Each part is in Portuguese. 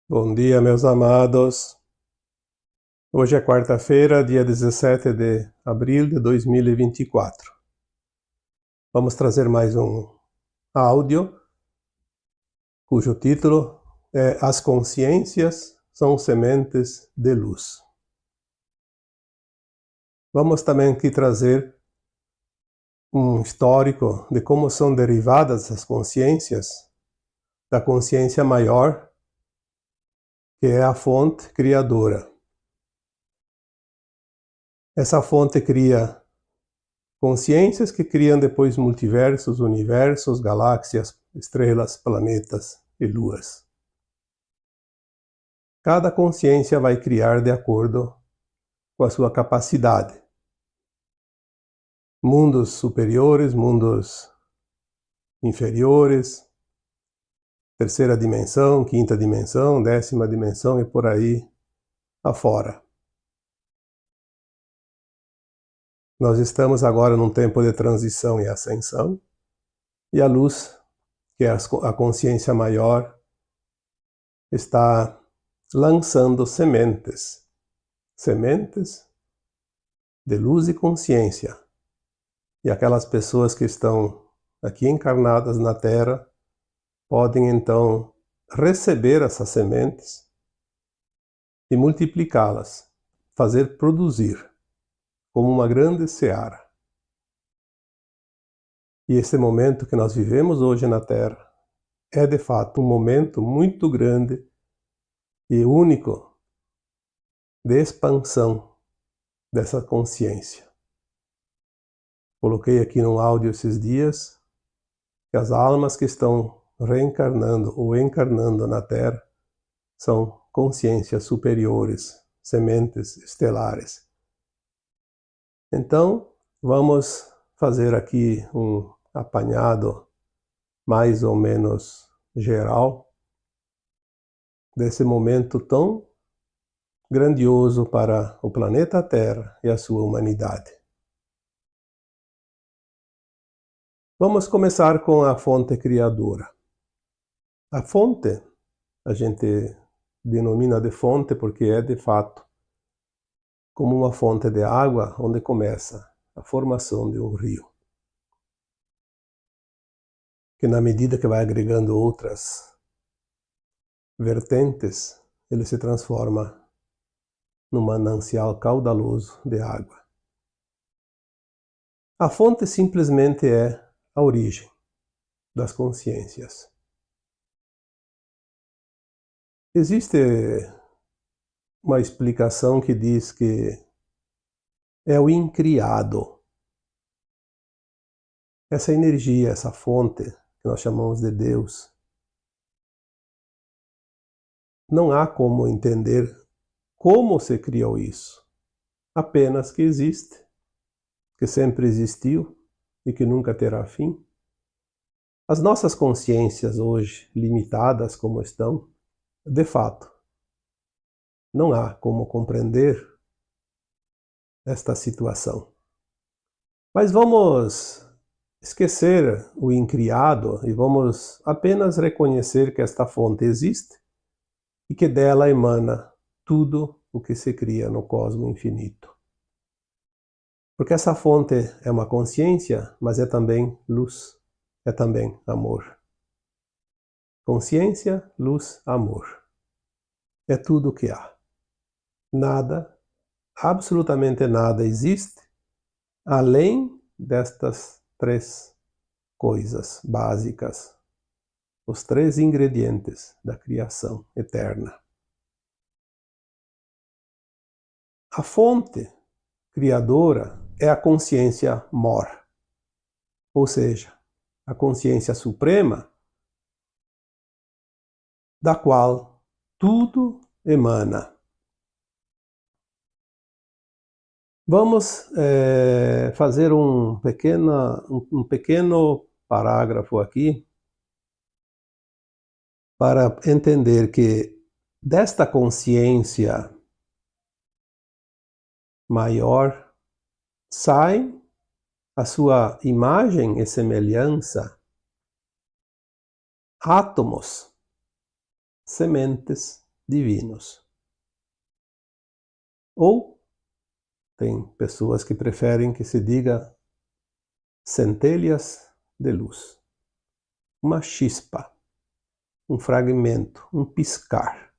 Bom dia, meus amados. Hoje é quarta-feira, dia 17 de abril de 2024. Vamos trazer mais um áudio, cujo título é As Consciências são Sementes de Luz. Vamos também aqui trazer um histórico de como são derivadas as consciências da consciência maior, que é a fonte criadora. Essa fonte cria consciências que criam depois multiversos, universos, galáxias, estrelas, planetas e luas. Cada consciência vai criar de acordo com a sua capacidade. Mundos superiores, mundos inferiores, terceira dimensão, quinta dimensão, 10ª dimensão e por aí afora. Nós estamos agora num tempo de transição e ascensão, e a luz, que é a consciência maior, está lançando sementes de luz e consciência. E aquelas pessoas que estão aqui encarnadas na Terra podem então receber essas sementes e multiplicá-las, fazer produzir como uma grande seara. E esse momento que nós vivemos hoje na Terra é de fato um momento muito grande e único de expansão dessa consciência. Coloquei aqui no áudio esses dias que as almas que estão reencarnando ou encarnando na Terra são consciências superiores, sementes estelares. Então, vamos fazer aqui um apanhado mais ou menos geral desse momento tão grandioso para o planeta Terra e a sua humanidade. Vamos começar com a fonte criadora. A fonte, a gente denomina de fonte porque é de fato como uma fonte de água onde começa a formação de um rio, que na medida que vai agregando outras vertentes, ele se transforma num manancial caudaloso de água. A fonte simplesmente é a origem das consciências. Existe uma explicação que diz que é o incriado. Essa energia, essa fonte que nós chamamos de Deus, não há como entender como se criou isso. Apenas que existe, que sempre existiu e que nunca terá fim. As nossas consciências hoje, limitadas como estão, de fato, não há como compreender esta situação. Mas vamos esquecer o incriado e vamos apenas reconhecer que esta fonte existe e que dela emana tudo o que se cria no cosmos infinito. Porque essa fonte é uma consciência, mas é também luz, é também amor. Consciência, luz, amor. É tudo o que há. Nada, absolutamente nada existe além destas três coisas básicas, os três ingredientes da criação eterna. A fonte criadora é a consciência mor, ou seja, a consciência suprema da qual tudo emana. Vamos fazer um pequeno parágrafo aqui para entender que desta consciência maior sai a sua imagem e semelhança átomos, sementes divinos. Ou tem pessoas que preferem que se diga centelhas de luz. Uma chispa, um fragmento, um piscar,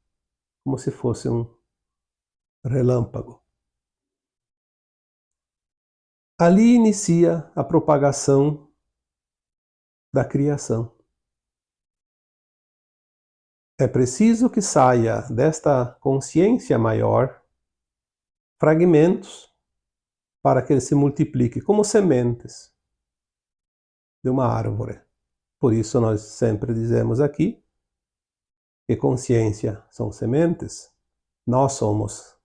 como se fosse um relâmpago. Ali inicia a propagação da criação. É preciso que saia desta consciência maior fragmentos para que ele se multiplique como sementes de uma árvore. Por isso nós sempre dizemos aqui que consciência são sementes. Nós somos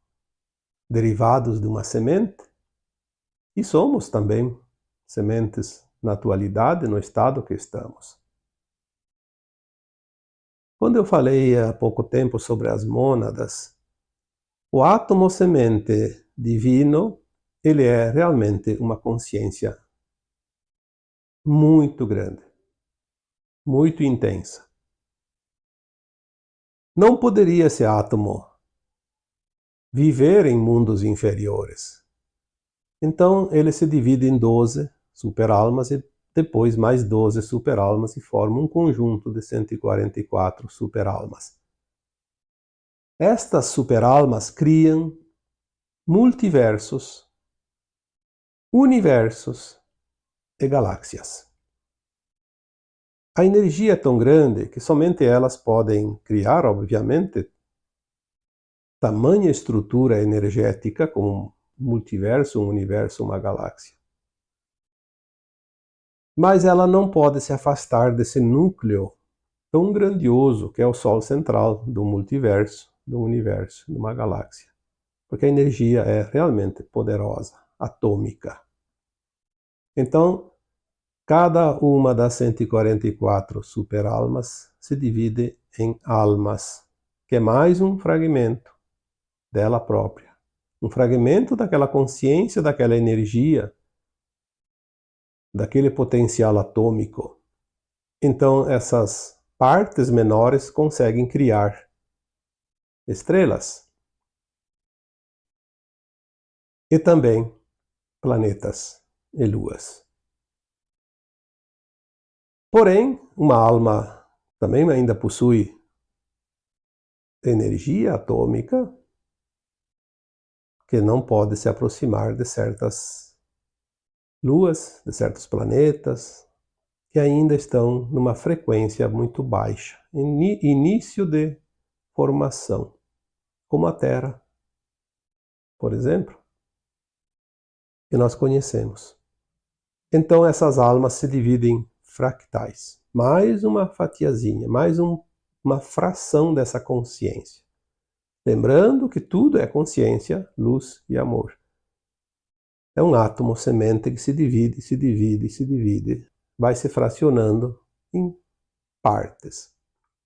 derivados de uma semente e somos também sementes na atualidade, no estado que estamos. Quando eu falei há pouco tempo sobre as mônadas, o átomo semente divino, ele é realmente uma consciência muito grande, muito intensa. Não poderia esse átomo viver em mundos inferiores. Então ele se divide em 12 superalmas e depois mais 12 superalmas e forma um conjunto de 144 superalmas. Estas superalmas criam multiversos, universos e galáxias. A energia é tão grande que somente elas podem criar, obviamente, tamanha estrutura energética como um multiverso, um universo, uma galáxia. Mas ela não pode se afastar desse núcleo tão grandioso que é o Sol central do multiverso, do universo, de uma galáxia. Porque a energia é realmente poderosa, atômica. Então, cada uma das 144 superalmas se divide em almas, que é mais um fragmento dela própria. Um fragmento daquela consciência, daquela energia, daquele potencial atômico. Então, essas partes menores conseguem criar estrelas e também planetas e luas. Porém, uma alma também ainda possui energia atômica que não pode se aproximar de certas luas, de certos planetas, que ainda estão numa frequência muito baixa, início de formação, como a Terra, por exemplo, que nós conhecemos. Então essas almas se dividem em fractais, mais uma fatiazinha, mais uma fração dessa consciência. Lembrando que tudo é consciência, luz e amor. É um átomo semente que se divide, se divide, se divide, vai se fracionando em partes.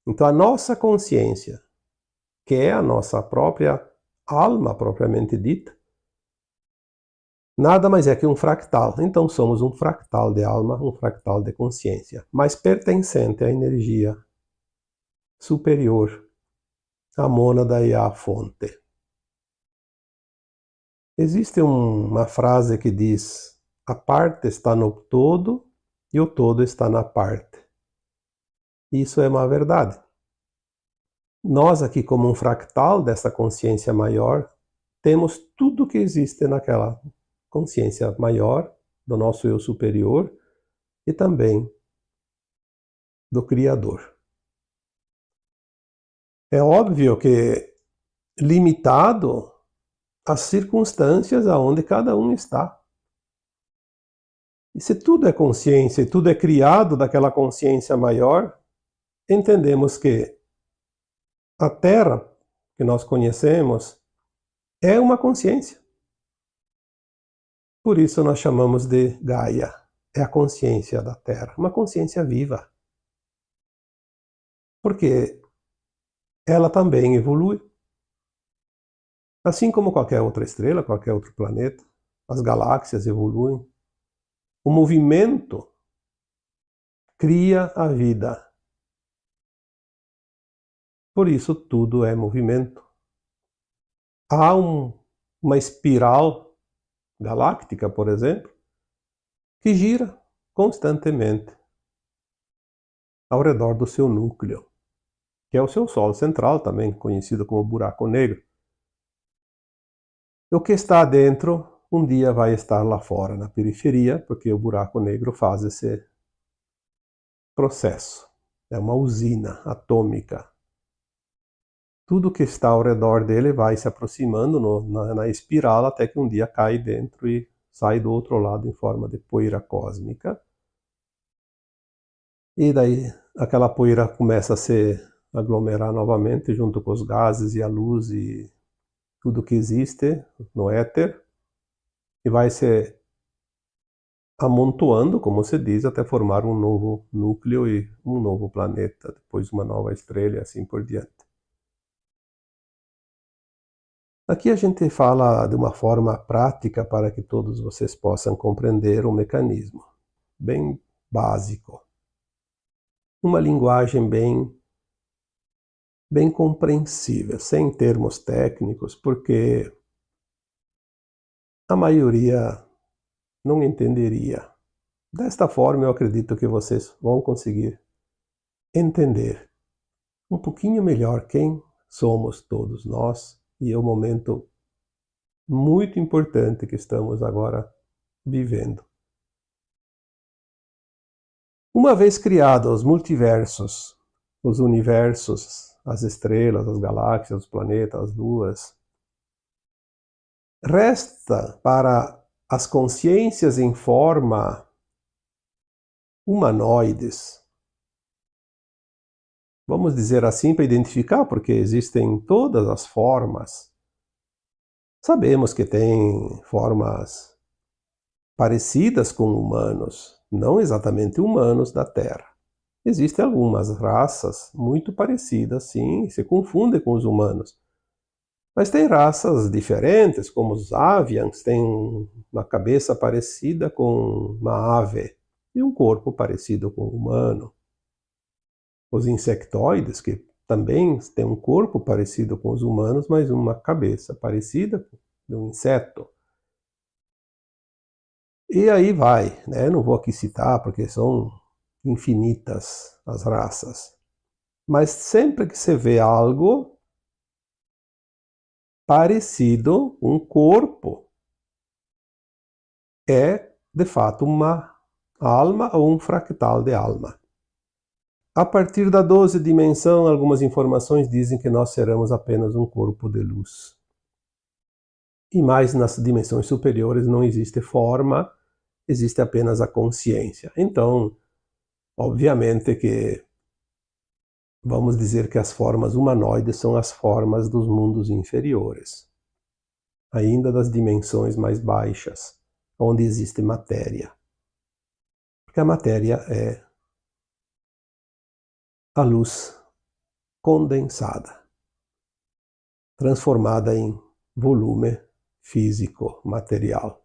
Então a nossa consciência, que é a nossa própria alma propriamente dita, nada mais é que um fractal. Então somos um fractal de alma, um fractal de consciência, mas pertencente à energia superior, à mônada e à fonte. Existe uma frase que diz: a parte está no todo e o todo está na parte. Isso é uma verdade. Nós aqui, como um fractal dessa consciência maior, temos tudo que existe naquela consciência maior, do nosso eu superior e também do Criador. É óbvio que limitado às circunstâncias aonde cada um está. E se tudo é consciência e tudo é criado daquela consciência maior, entendemos que a Terra que nós conhecemos é uma consciência. Por isso nós chamamos de Gaia. É a consciência da Terra, uma consciência viva. Porque ela também evolui. Assim como qualquer outra estrela, qualquer outro planeta, as galáxias evoluem. O movimento cria a vida. Por isso tudo é movimento. Há uma espiral galáctica, por exemplo, que gira constantemente ao redor do seu núcleo, que é o seu Sol central, também conhecido como buraco negro. O que está dentro, um dia vai estar lá fora, na periferia, porque o buraco negro faz esse processo. É uma usina atômica. Tudo que está ao redor dele vai se aproximando na espiral até que um dia cai dentro e sai do outro lado em forma de poeira cósmica. E daí aquela poeira começa a se aglomerar novamente junto com os gases e a luz e tudo que existe no éter, e vai se amontoando, como se diz, até formar um novo núcleo e um novo planeta, depois uma nova estrela e assim por diante. Aqui a gente fala de uma forma prática para que todos vocês possam compreender o mecanismo, bem básico. Uma linguagem bem compreensível, sem termos técnicos, porque a maioria não entenderia. Desta forma, eu acredito que vocês vão conseguir entender um pouquinho melhor quem somos todos nós e é o momento muito importante que estamos agora vivendo. Uma vez criados os multiversos, os universos, as estrelas, as galáxias, os planetas, as luas, resta para as consciências em forma humanoides, vamos dizer assim para identificar, porque existem todas as formas. Sabemos que tem formas parecidas com humanos, não exatamente humanos da Terra. Existem algumas raças muito parecidas, sim, se confundem com os humanos. Mas tem raças diferentes, como os avians, têm uma cabeça parecida com uma ave e um corpo parecido com o humano. Os insectoides, que também têm um corpo parecido com os humanos, mas uma cabeça parecida com um inseto. E aí vai, né? Não vou aqui citar porque são infinitas as raças. Mas sempre que você vê algo parecido, um corpo, é de fato uma alma ou um fractal de alma. A partir da 12ª dimensão, algumas informações dizem que nós seremos apenas um corpo de luz. E mais nas dimensões superiores não existe forma, existe apenas a consciência. Então, obviamente que vamos dizer que as formas humanoides são as formas dos mundos inferiores, ainda das dimensões mais baixas, onde existe matéria. Porque a matéria é a luz condensada, transformada em volume físico, material.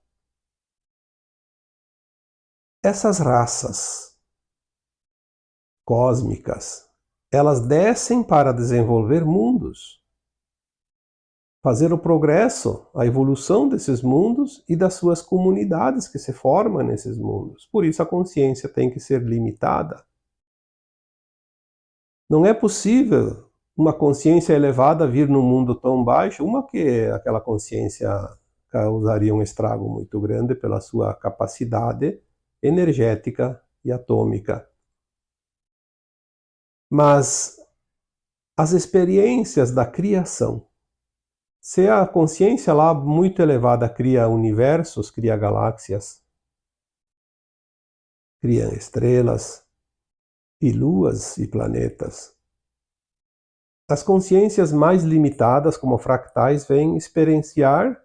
Essas raças cósmicas, elas descem para desenvolver mundos, fazer o progresso, a evolução desses mundos e das suas comunidades que se formam nesses mundos. Por isso a consciência tem que ser limitada. Não é possível uma consciência elevada vir num mundo tão baixo, uma que aquela consciência causaria um estrago muito grande pela sua capacidade energética e atômica. Mas as experiências da criação, se a consciência lá muito elevada cria universos, cria galáxias, cria estrelas e luas e planetas, as consciências mais limitadas, como fractais, vêm experienciar,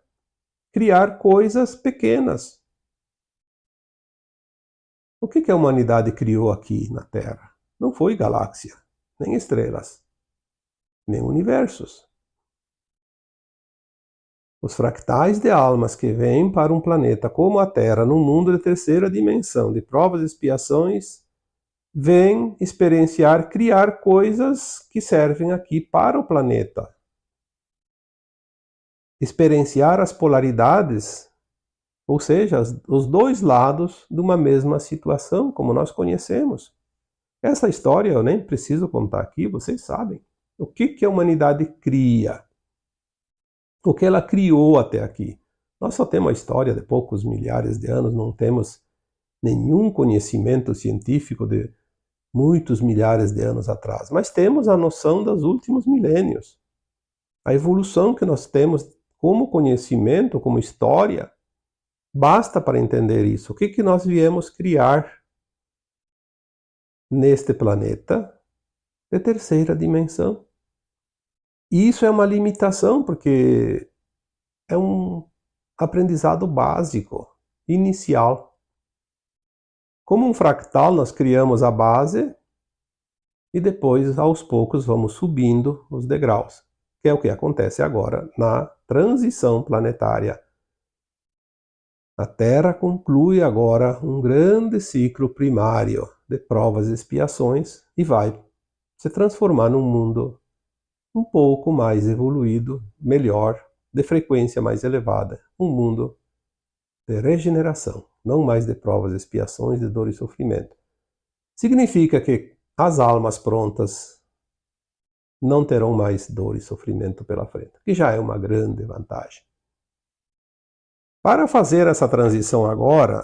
criar coisas pequenas. O que a humanidade criou aqui na Terra? Não foi galáxia, nem estrelas, nem universos. Os fractais de almas que vêm para um planeta como a Terra, num mundo de terceira dimensão, de provas e expiações, vem experienciar, criar coisas que servem aqui para o planeta. Experienciar as polaridades, ou seja, os dois lados de uma mesma situação, como nós conhecemos. Essa história eu nem preciso contar aqui, vocês sabem. O que a humanidade cria? O que ela criou até aqui? Nós só temos a história de poucos milhares de anos, não temos nenhum conhecimento científico de muitos milhares de anos atrás, mas temos a noção dos últimos milênios. A evolução que nós temos como conhecimento, como história, basta para entender isso. O que nós viemos criar neste planeta de terceira dimensão? E isso é uma limitação, porque é um aprendizado básico, inicial. Como um fractal, nós criamos a base e depois, aos poucos, vamos subindo os degraus, que é o que acontece agora na transição planetária. A Terra conclui agora um grande ciclo primário de provas e expiações e vai se transformar num mundo um pouco mais evoluído, melhor, de frequência mais elevada. Um mundo de regeneração, não mais de provas e expiações, de dor e sofrimento. Significa que as almas prontas não terão mais dor e sofrimento pela frente, que já é uma grande vantagem. Para fazer essa transição agora,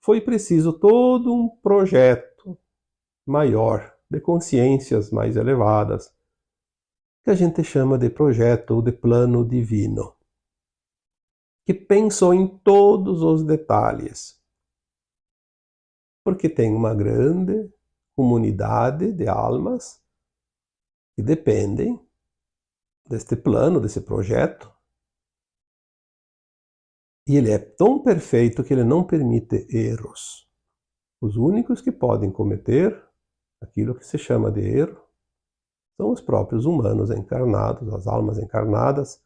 foi preciso todo um projeto maior, de consciências mais elevadas, que a gente chama de projeto ou de plano divino, que pensou em todos os detalhes, porque tem uma grande comunidade de almas que dependem deste plano, desse projeto, e ele é tão perfeito que ele não permite erros. Os únicos que podem cometer aquilo que se chama de erro são os próprios humanos encarnados, as almas encarnadas,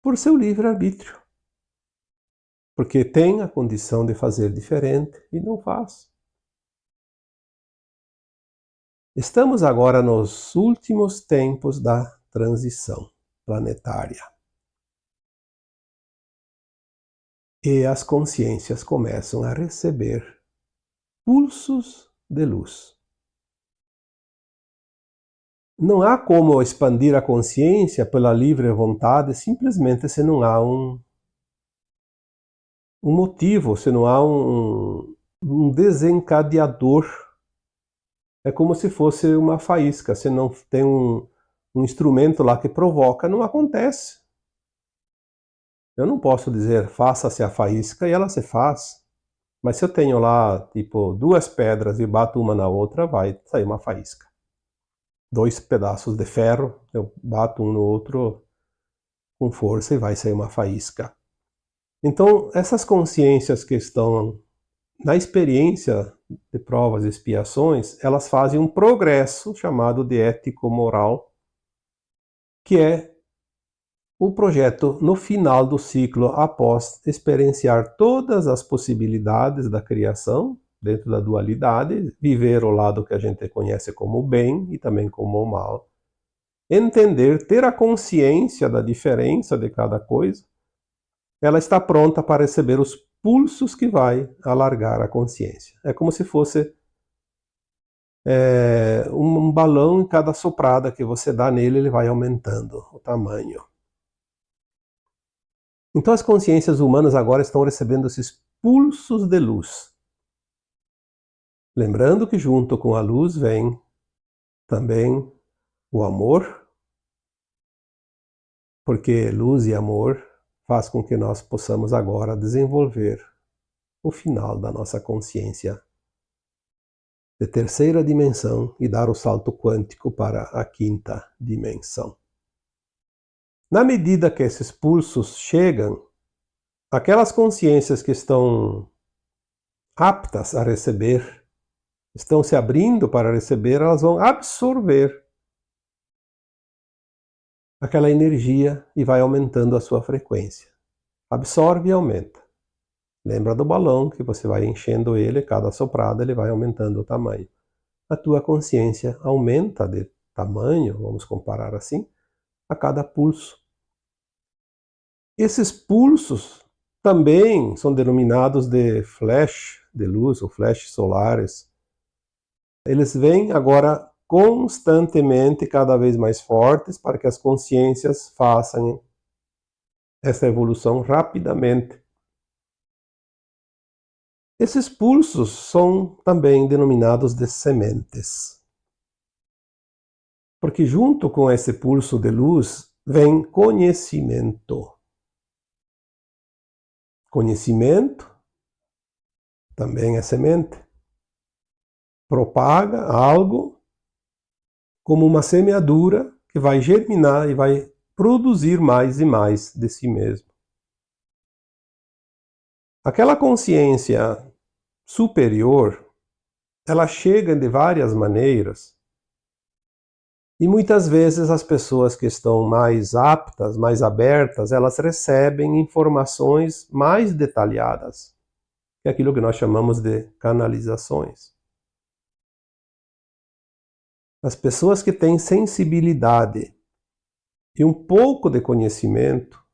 por seu livre-arbítrio. Porque tem a condição de fazer diferente e não faz. Estamos agora nos últimos tempos da transição planetária. E as consciências começam a receber pulsos de luz. Não há como expandir a consciência pela livre vontade simplesmente se não há um motivo, se não há um desencadeador. É como se fosse uma faísca, se não tem um instrumento lá que provoca, não acontece. Eu não posso dizer, faça-se a faísca e ela se faz. Mas se eu tenho lá, tipo, 2 pedras e bato uma na outra, vai sair uma faísca. 2 pedaços de ferro, eu bato um no outro com força e vai sair uma faísca. Então, essas consciências que estão na experiência de provas e expiações, elas fazem um progresso chamado de ético-moral, que é o projeto no final do ciclo, após experienciar todas as possibilidades da criação, dentro da dualidade, viver o lado que a gente conhece como o bem e também como o mal, entender, ter a consciência da diferença de cada coisa, ela está pronta para receber os pulsos que vai alargar a consciência. É como se fosse um balão, em cada soprada que você dá nele, ele vai aumentando o tamanho. Então as consciências humanas agora estão recebendo esses pulsos de luz. Lembrando que junto com a luz vem também o amor, porque luz e amor faz com que nós possamos agora desenvolver o final da nossa consciência de terceira dimensão e dar o salto quântico para a quinta dimensão. Na medida que esses pulsos chegam, aquelas consciências que estão aptas a receber, estão se abrindo para receber, elas vão absorver aquela energia e vai aumentando a sua frequência. Absorve e aumenta. Lembra do balão que você vai enchendo ele, cada soprada ele vai aumentando o tamanho. A tua consciência aumenta de tamanho, vamos comparar assim, a cada pulso. Esses pulsos também são denominados de flash de luz, ou flashes solares. Eles vêm agora constantemente, cada vez mais fortes, para que as consciências façam essa evolução rapidamente. Esses pulsos são também denominados de sementes. Porque junto com esse pulso de luz vem conhecimento. Conhecimento também é semente. Propaga algo como uma semeadura que vai germinar e vai produzir mais e mais de si mesmo. Aquela consciência superior, ela chega de várias maneiras e muitas vezes as pessoas que estão mais aptas, mais abertas, elas recebem informações mais detalhadas, que é aquilo que nós chamamos de canalizações. As pessoas que têm sensibilidade e um pouco de conhecimento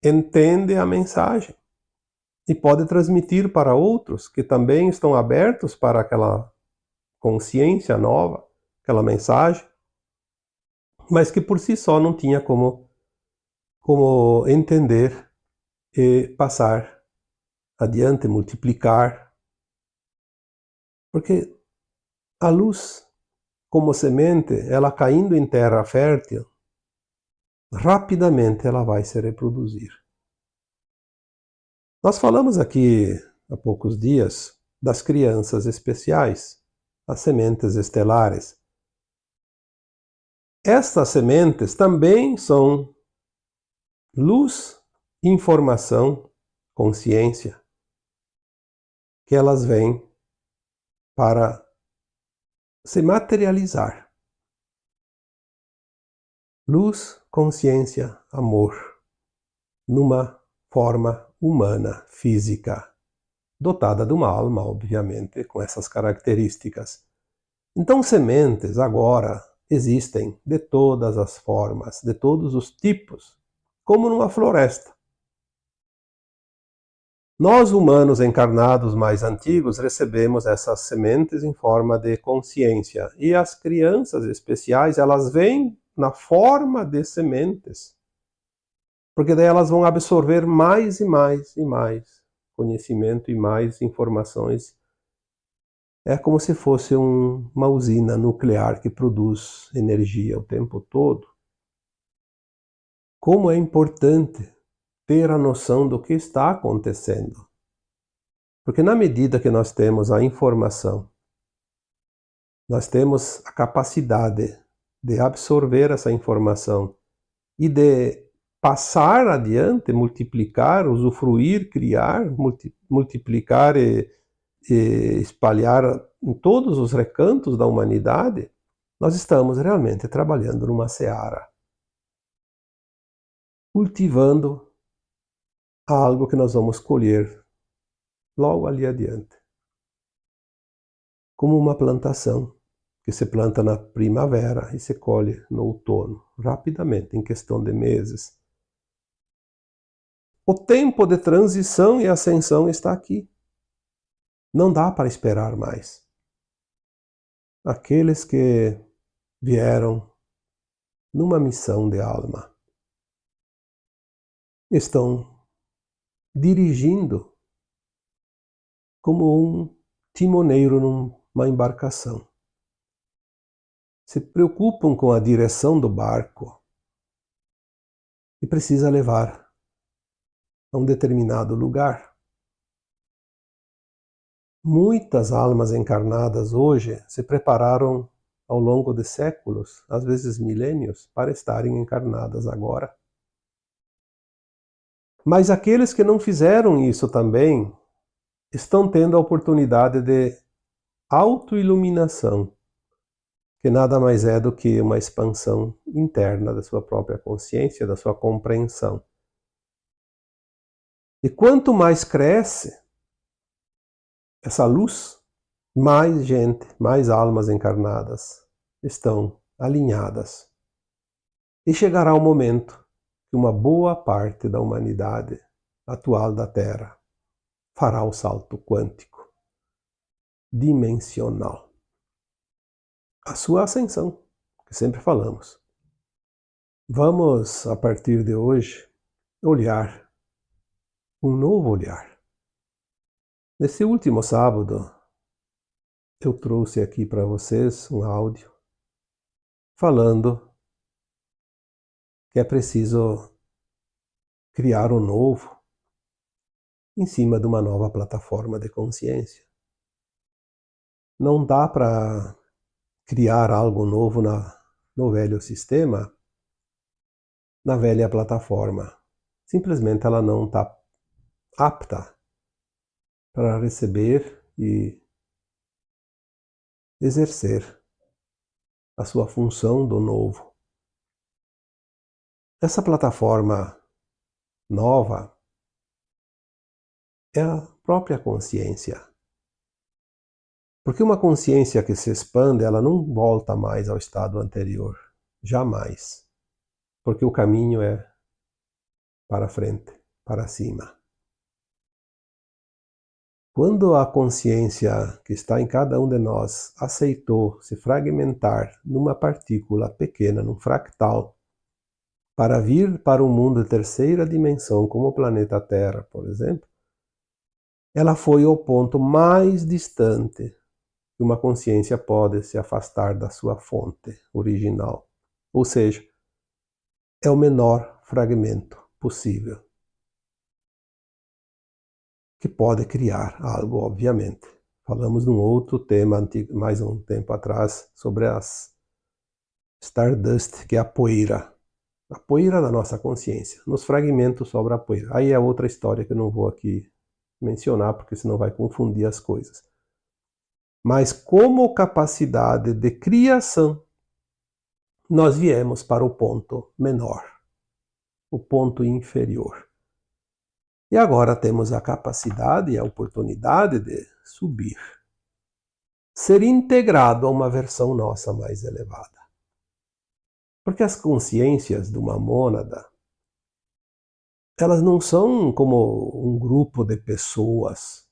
entendem a mensagem e podem transmitir para outros que também estão abertos para aquela consciência nova, aquela mensagem, mas que por si só não tinha como entender e passar adiante, multiplicar. Porque a luz, como semente, ela caindo em terra fértil, rapidamente ela vai se reproduzir. Nós falamos aqui há poucos dias das crianças especiais, as sementes estelares. Estas sementes também são luz, informação, consciência, que elas vêm para se materializar. Luz, consciência, amor, numa forma humana, física, dotada de uma alma, obviamente, com essas características. Então, sementes agora existem de todas as formas, de todos os tipos, como numa floresta. Nós, humanos encarnados mais antigos, recebemos essas sementes em forma de consciência. E as crianças especiais, elas vêm na forma de sementes. Porque daí elas vão absorver mais e mais e mais conhecimento e mais informações. É como se fosse uma usina nuclear que produz energia o tempo todo. Como é importante ter a noção do que está acontecendo. Porque na medida que nós temos a informação, nós temos a capacidade de absorver essa informação e de passar adiante, multiplicar, usufruir, criar, multiplicar e espalhar em todos os recantos da humanidade, nós estamos realmente trabalhando numa seara, cultivando algo que nós vamos colher logo ali adiante. Como uma plantação que se planta na primavera e se colhe no outono, rapidamente, em questão de meses. O tempo de transição e ascensão está aqui. Não dá para esperar mais. Aqueles que vieram numa missão de alma estão dirigindo como um timoneiro numa embarcação. Se preocupam com a direção do barco e precisa levar a um determinado lugar. Muitas almas encarnadas hoje se prepararam ao longo de séculos, às vezes milênios, para estarem encarnadas agora. Mas aqueles que não fizeram isso também estão tendo a oportunidade de autoiluminação, que nada mais é do que uma expansão interna da sua própria consciência, da sua compreensão. E quanto mais cresce essa luz, mais gente, mais almas encarnadas estão alinhadas. E chegará o momento que uma boa parte da humanidade atual da Terra fará o salto quântico, dimensional. A sua ascensão, que sempre falamos. Vamos, a partir de hoje, olhar um novo olhar. Nesse último sábado, eu trouxe aqui para vocês um áudio falando que é preciso criar um novo em cima de uma nova plataforma de consciência. Não dá para criar algo novo no velho sistema, na velha plataforma. Simplesmente ela não está apta para receber e exercer a sua função do novo. Essa plataforma nova é a própria consciência. Porque uma consciência que se expande, ela não volta mais ao estado anterior. Jamais. Porque o caminho é para frente, para cima. Quando a consciência que está em cada um de nós aceitou se fragmentar numa partícula pequena, num fractal, para vir para um mundo de terceira dimensão, como o planeta Terra, por exemplo, ela foi ao ponto mais distante que uma consciência pode se afastar da sua fonte original. Ou seja, é o menor fragmento possível, que pode criar algo, obviamente. Falamos num outro tema, mais um tempo atrás, sobre as Stardust, que é a poeira da nossa consciência. Nos fragmentos sobra a poeira. Aí é outra história que eu não vou aqui mencionar, porque senão vai confundir as coisas. Mas como capacidade de criação, nós viemos para o ponto menor, o ponto inferior. E agora temos a capacidade e a oportunidade de subir, ser integrado a uma versão nossa mais elevada. Porque as consciências de uma mônada, elas não são como um grupo de pessoas,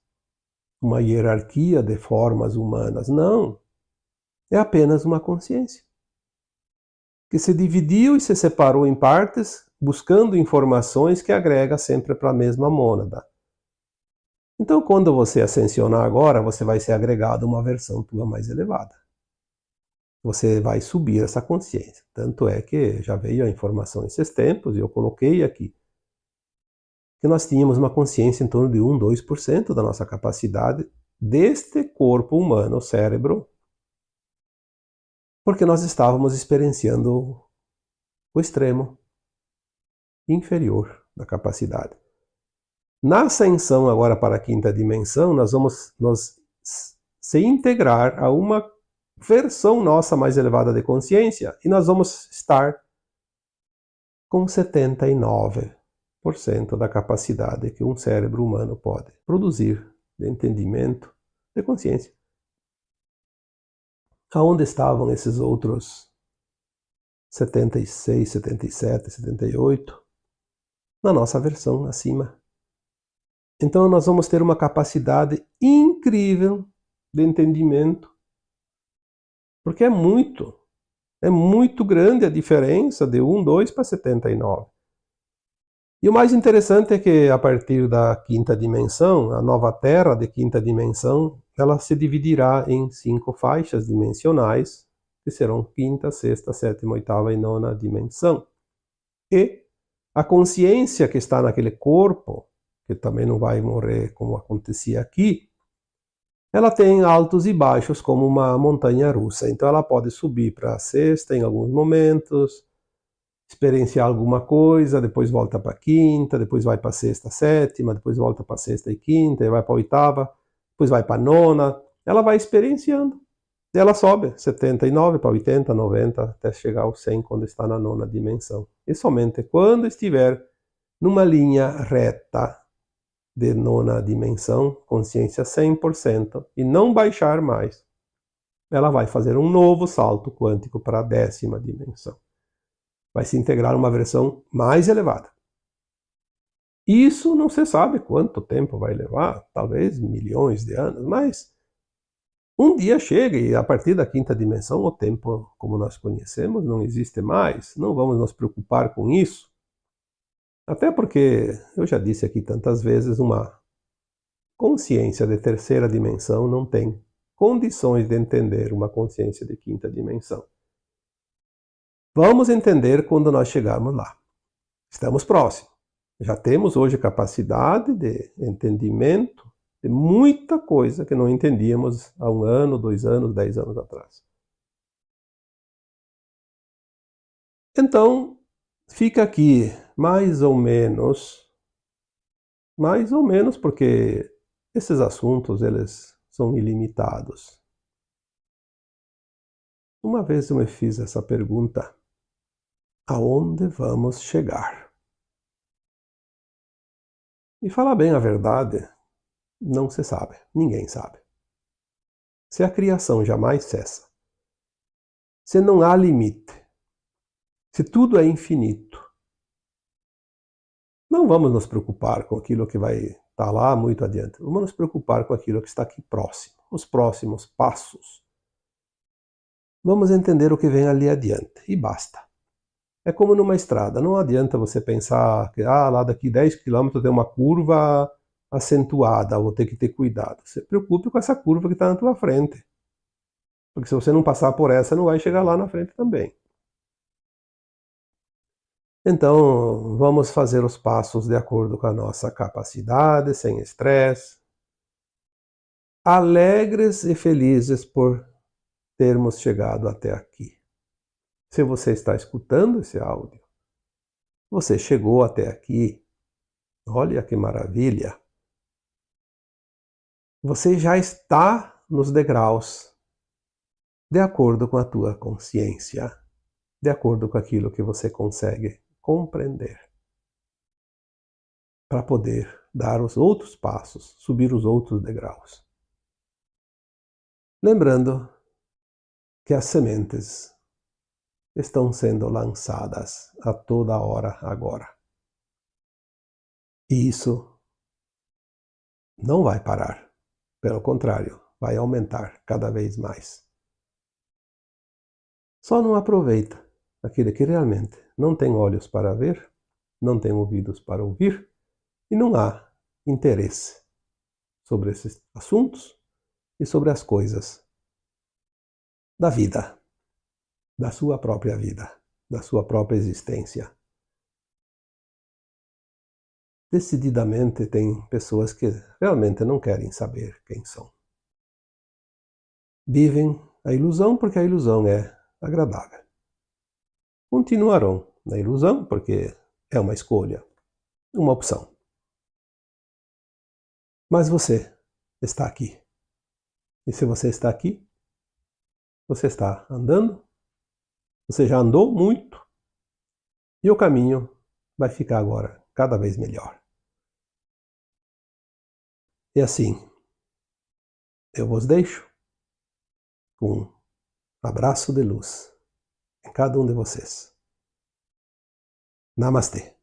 uma hierarquia de formas humanas, não. É apenas uma consciência que se dividiu e se separou em partes, buscando informações que agrega sempre para a mesma mônada. Então, quando você ascensionar agora, você vai ser agregado a uma versão tua mais elevada. Você vai subir essa consciência. Tanto é que já veio a informação esses tempos, e eu coloquei aqui, que nós tínhamos uma consciência em torno de 1, 2% da nossa capacidade deste corpo humano, o cérebro, porque nós estávamos experienciando o extremo inferior da capacidade. Na ascensão agora para a quinta dimensão, nós vamos se integrar a uma versão nossa mais elevada de consciência e nós vamos estar com 79% da capacidade que um cérebro humano pode produzir de entendimento, de consciência. Aonde estavam esses outros 76, 77, 78? Na nossa versão acima. Então nós vamos ter uma capacidade incrível de entendimento, porque é muito grande a diferença de 1, 2 para 79. E o mais interessante é que a partir da quinta dimensão, a nova Terra de quinta dimensão, ela se dividirá em 5 faixas dimensionais, que serão quinta, sexta, sétima, oitava e nona dimensão. E a consciência que está naquele corpo, que também não vai morrer como acontecia aqui, ela tem altos e baixos como uma montanha russa. Então ela pode subir para a sexta em alguns momentos, experienciar alguma coisa, depois volta para a quinta, depois vai para a sexta, sétima, depois volta para a sexta e quinta, e vai para a oitava, depois vai para a nona. Ela vai experienciando. E ela sobe 79 para 80, 90, até chegar ao 100 quando está na nona dimensão. E somente quando estiver numa linha reta, de nona dimensão, consciência 100%, e não baixar mais, ela vai fazer um novo salto quântico para a 10ª dimensão. Vai se integrar uma versão mais elevada. Isso não se sabe quanto tempo vai levar, talvez milhões de anos, mas um dia chega e a partir da 5ª dimensão o tempo como nós conhecemos não existe mais, não vamos nos preocupar com isso. Até porque, eu já disse aqui tantas vezes, uma consciência de 3ª dimensão não tem condições de entender uma consciência de 5ª dimensão. Vamos entender quando nós chegarmos lá. Estamos próximos. Já temos hoje capacidade de entendimento de muita coisa que não entendíamos há 1 ano, 2 anos, 10 anos atrás. Então, fica aqui mais ou menos porque esses assuntos eles são ilimitados. Uma vez eu me fiz essa pergunta: aonde vamos chegar? E falar bem a verdade, não se sabe, ninguém sabe. Se a criação jamais cessa, se não há limite, se tudo é infinito, não vamos nos preocupar com aquilo que vai estar lá muito adiante. Vamos nos preocupar com aquilo que está aqui próximo, os próximos passos. Vamos entender o que vem ali adiante, e basta. É como numa estrada, não adianta você pensar que lá daqui 10 km tem uma curva acentuada, vou ter que ter cuidado. Se preocupe com essa curva que está na tua frente. Porque se você não passar por essa, não vai chegar lá na frente também. Então, vamos fazer os passos de acordo com a nossa capacidade, sem estresse. Alegres e felizes por termos chegado até aqui. Se você está escutando esse áudio, você chegou até aqui. Olha que maravilha! Você já está nos degraus, de acordo com a tua consciência, de acordo com aquilo que você consegue compreender, para poder dar os outros passos, subir os outros degraus. Lembrando que as sementes estão sendo lançadas a toda hora agora. E isso não vai parar. Pelo contrário, vai aumentar cada vez mais. Só não aproveita aquele que realmente não tem olhos para ver, não tem ouvidos para ouvir e não há interesse sobre esses assuntos e sobre as coisas da vida, da sua própria vida, da sua própria existência. Decididamente tem pessoas que realmente não querem saber quem são. Vivem a ilusão porque a ilusão é agradável. Continuarão na ilusão porque é uma escolha, uma opção. Mas você está aqui. E se você está aqui, você está andando, você já andou muito, e o caminho vai ficar agora cada vez melhor. E assim, eu vos deixo com um abraço de luz em cada um de vocês. Namastê.